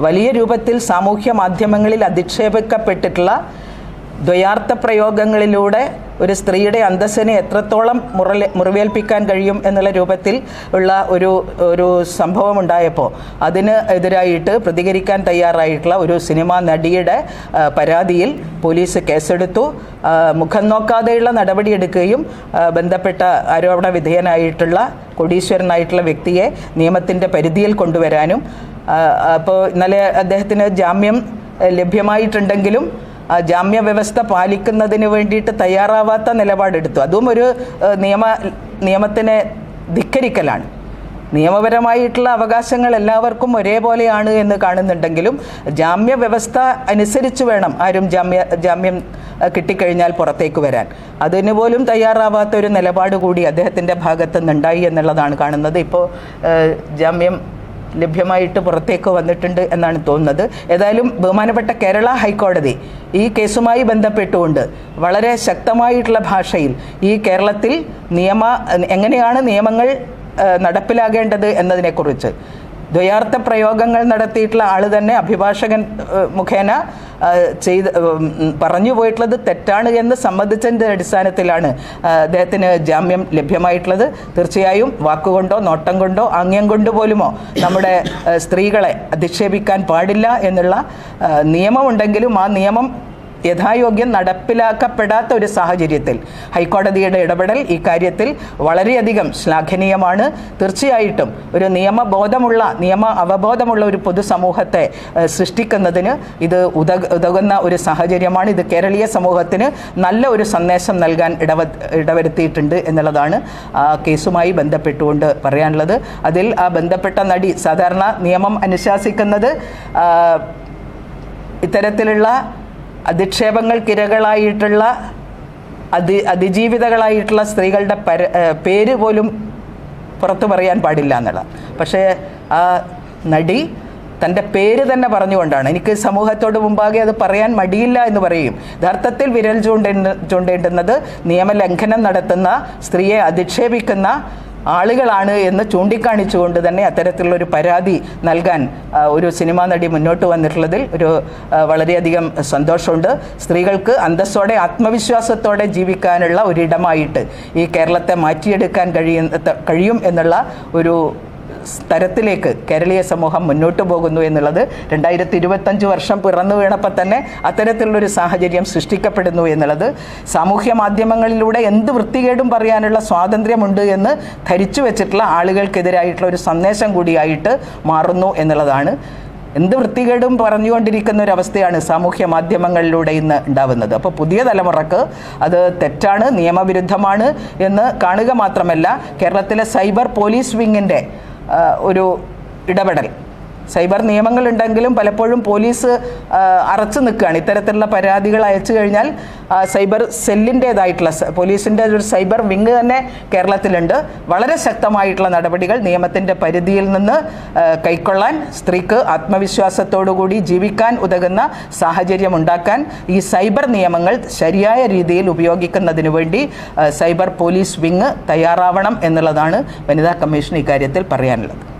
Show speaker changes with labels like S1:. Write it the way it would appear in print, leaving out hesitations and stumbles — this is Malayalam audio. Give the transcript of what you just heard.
S1: വലിയ രൂപത്തിൽ സാമൂഹ്യ മാധ്യമങ്ങളിൽ അധിക്ഷേപിക്കപ്പെട്ടിട്ടുള്ള ദ്വയാർത്ഥ പ്രയോഗങ്ങളിലൂടെ ഒരു സ്ത്രീയുടെ അന്തസ്സിനെ എത്രത്തോളം മുറിവേൽപ്പിക്കാൻ കഴിയും എന്നുള്ള രൂപത്തിൽ ഉള്ള ഒരു സംഭവം ഉണ്ടായപ്പോൾ അതിന് എതിരായിട്ട് പ്രതികരിക്കാൻ തയ്യാറായിട്ടുള്ള ഒരു സിനിമാ നടിയുടെ പരാതിയിൽ പോലീസ് കേസെടുത്തു. മുഖം നോക്കാതെയുള്ള നടപടിയെടുക്കുകയും ബന്ധപ്പെട്ട ആരോപണ വിധേയനായിട്ടുള്ള കോടീശ്വരനായിട്ടുള്ള വ്യക്തിയെ നിയമത്തിൻ്റെ പരിധിയിൽ കൊണ്ടുവരാനും, അപ്പോൾ ഇന്നലെ അദ്ദേഹത്തിന് ജാമ്യം ലഭ്യമായിട്ടുണ്ടെങ്കിലും ജാമ്യ വ്യവസ്ഥ പാലിക്കുന്നതിന് വേണ്ടിയിട്ട് തയ്യാറാവാത്ത നിലപാടെടുത്തു. അതും ഒരു നിയമത്തിനെ ധിക്കരിക്കലാണ്. നിയമപരമായിട്ടുള്ള അവകാശങ്ങൾ എല്ലാവർക്കും ഒരേപോലെയാണ് എന്ന് കാണുന്നുണ്ടെങ്കിലും ജാമ്യ വ്യവസ്ഥ അനുസരിച്ച് വേണം ആരും ജാമ്യം കിട്ടിക്കഴിഞ്ഞാൽ പുറത്തേക്ക് വരാൻ. അതിന് പോലും തയ്യാറാവാത്ത ഒരു നിലപാട് കൂടി അദ്ദേഹത്തിൻ്റെ ഭാഗത്തു നിന്നുണ്ടായി എന്നുള്ളതാണ് കാണുന്നത്. ഇപ്പോൾ ജാമ്യം ലഭ്യമായിട്ട് പുറത്തേക്ക് വന്നിട്ടുണ്ട് എന്നാണ് തോന്നുന്നത്. ഏതായാലും ബഹുമാനപ്പെട്ട കേരള ഹൈക്കോടതി ഈ കേസുമായി ബന്ധപ്പെട്ടുകൊണ്ട് വളരെ ശക്തമായിട്ടുള്ള ഭാഷയിൽ ഈ കേരളത്തിൽ എങ്ങനെയാണ് നിയമങ്ങൾ നടപ്പിലാകേണ്ടത് എന്നതിനെക്കുറിച്ച് ദ്വയാർത്ഥ പ്രയോഗങ്ങൾ നടത്തിയിട്ടുള്ള ആൾ തന്നെ അഭിഭാഷകൻ മുഖേന പറഞ്ഞു പോയിട്ടുള്ളത് തെറ്റാണ് എന്ന് സമ്മതിച്ചതിൻ്റെ അടിസ്ഥാനത്തിലാണ് അദ്ദേഹത്തിന് ജാമ്യം ലഭ്യമായിട്ടുള്ളത്. തീർച്ചയായും വാക്കുകൊണ്ടോ നോട്ടം കൊണ്ടോ ആംഗ്യം കൊണ്ട് പോലുമോ നമ്മുടെ സ്ത്രീകളെ അധിക്ഷേപിക്കാൻ പാടില്ല എന്നുള്ള നിയമമുണ്ടെങ്കിലും ആ നിയമം യഥായോഗ്യം നടപ്പിലാക്കപ്പെടാത്ത ഒരു സാഹചര്യത്തിൽ ഹൈക്കോടതിയുടെ ഇടപെടൽ ഈ കാര്യത്തിൽ വളരെയധികം ശ്ലാഘനീയമാണ്. തീർച്ചയായിട്ടും ഒരു നിയമ അവബോധമുള്ള ഒരു പൊതുസമൂഹത്തെ സൃഷ്ടിക്കുന്നതിന് ഇത് ഉതകുന്ന ഒരു സാഹചര്യമാണ്. ഇത് കേരളീയ സമൂഹത്തിന് നല്ല ഒരു സന്ദേശം നൽകാൻ ഇടവരുത്തിയിട്ടുണ്ട് എന്നുള്ളതാണ് ആ കേസുമായി ബന്ധപ്പെട്ടുകൊണ്ട് പറയാനുള്ളത്. അതിൽ ആ ബന്ധപ്പെട്ട നടി സാധാരണ നിയമം അനുശാസിക്കുന്നത് ഇത്തരത്തിലുള്ള അധിക്ഷേപങ്ങൾക്കിരകളായിട്ടുള്ള അതിജീവിതകളായിട്ടുള്ള സ്ത്രീകളുടെ പേര് പോലും പുറത്തു പറയാൻ പാടില്ല എന്നുള്ളത്. പക്ഷേ ആ നടി തൻ്റെ പേര് തന്നെ പറഞ്ഞുകൊണ്ടാണ് എനിക്ക് സമൂഹത്തോട് മുമ്പാകെ അത് പറയാൻ മടിയില്ല എന്ന് പറയും. യഥാർത്ഥത്തിൽ വിരൽ ചൂണ്ടേണ്ടുന്നത് നിയമലംഘനം നടത്തുന്ന സ്ത്രീയെ അധിക്ഷേപിക്കുന്ന ആളുകളാണ് എന്ന് ചൂണ്ടിക്കാണിച്ചുകൊണ്ട് തന്നെ അത്തരത്തിലുള്ളൊരു പരാതി നൽകാൻ ഒരു സിനിമാ നടി മുന്നോട്ട് വന്നിട്ടുള്ളതിൽ വളരെയധികം സന്തോഷമുണ്ട്. സ്ത്രീകൾക്ക് അന്തസ്സോടെ ആത്മവിശ്വാസത്തോടെ ജീവിക്കാനുള്ള ഒരിടമായിട്ട് ഈ കേരളത്തെ മാറ്റിയെടുക്കാൻ കഴിയും എന്നുള്ള ഒരു തരത്തിലേക്ക് കേരളീയ സമൂഹം മുന്നോട്ട് പോകുന്നു എന്നുള്ളത് 2025 വർഷം പിറന്നു വീണപ്പോൾ തന്നെ അത്തരത്തിലുള്ളൊരു സാഹചര്യം സൃഷ്ടിക്കപ്പെടുന്നു എന്നുള്ളത് സാമൂഹ്യ മാധ്യമങ്ങളിലൂടെ എന്ത് വൃത്തികേടും പറയാനുള്ള സ്വാതന്ത്ര്യമുണ്ട് എന്ന് ധരിച്ചു വെച്ചിട്ടുള്ള ആളുകൾക്കെതിരായിട്ടുള്ള ഒരു സന്ദേശം കൂടിയായിട്ട് മാറുന്നു എന്നുള്ളതാണ്. എന്ത് വൃത്തികേടും പറഞ്ഞുകൊണ്ടിരിക്കുന്ന ഒരവസ്ഥയാണ് സാമൂഹ്യ മാധ്യമങ്ങളിലൂടെ ഇന്ന് ഉണ്ടാവുന്നത്. അപ്പോൾ പുതിയ തലമുറക്ക് അത് തെറ്റാണ്, നിയമവിരുദ്ധമാണ് എന്ന് കാണുക മാത്രമല്ല കേരളത്തിലെ സൈബർ പോലീസ് വിങ്ങിൻ്റെ ഒരു ഇടപെടൽ. സൈബർ നിയമങ്ങളുണ്ടെങ്കിലും പലപ്പോഴും പോലീസ് അറച്ചു നിൽക്കുകയാണ്. ഇത്തരത്തിലുള്ള പരാതികൾ അയച്ചു കഴിഞ്ഞാൽ സൈബർ സെല്ലിൻ്റേതായിട്ടുള്ള പോലീസിൻ്റെ ഒരു സൈബർ വിങ് തന്നെ കേരളത്തിലുണ്ട്. വളരെ ശക്തമായിട്ടുള്ള നടപടികൾ നിയമത്തിൻ്റെ പരിധിയിൽ നിന്ന് കൈക്കൊള്ളാൻ സ്ത്രീക്ക് ആത്മവിശ്വാസത്തോടുകൂടി ജീവിക്കാൻ ഉതകുന്ന സാഹചര്യം ഉണ്ടാക്കാൻ ഈ സൈബർ നിയമങ്ങൾ ശരിയായ രീതിയിൽ ഉപയോഗിക്കുന്നതിന് വേണ്ടി സൈബർ പോലീസ് വിങ് തയ്യാറാവണം എന്നുള്ളതാണ് വനിതാ കമ്മീഷൻ ഇക്കാര്യത്തിൽ പറയാനുള്ളത്.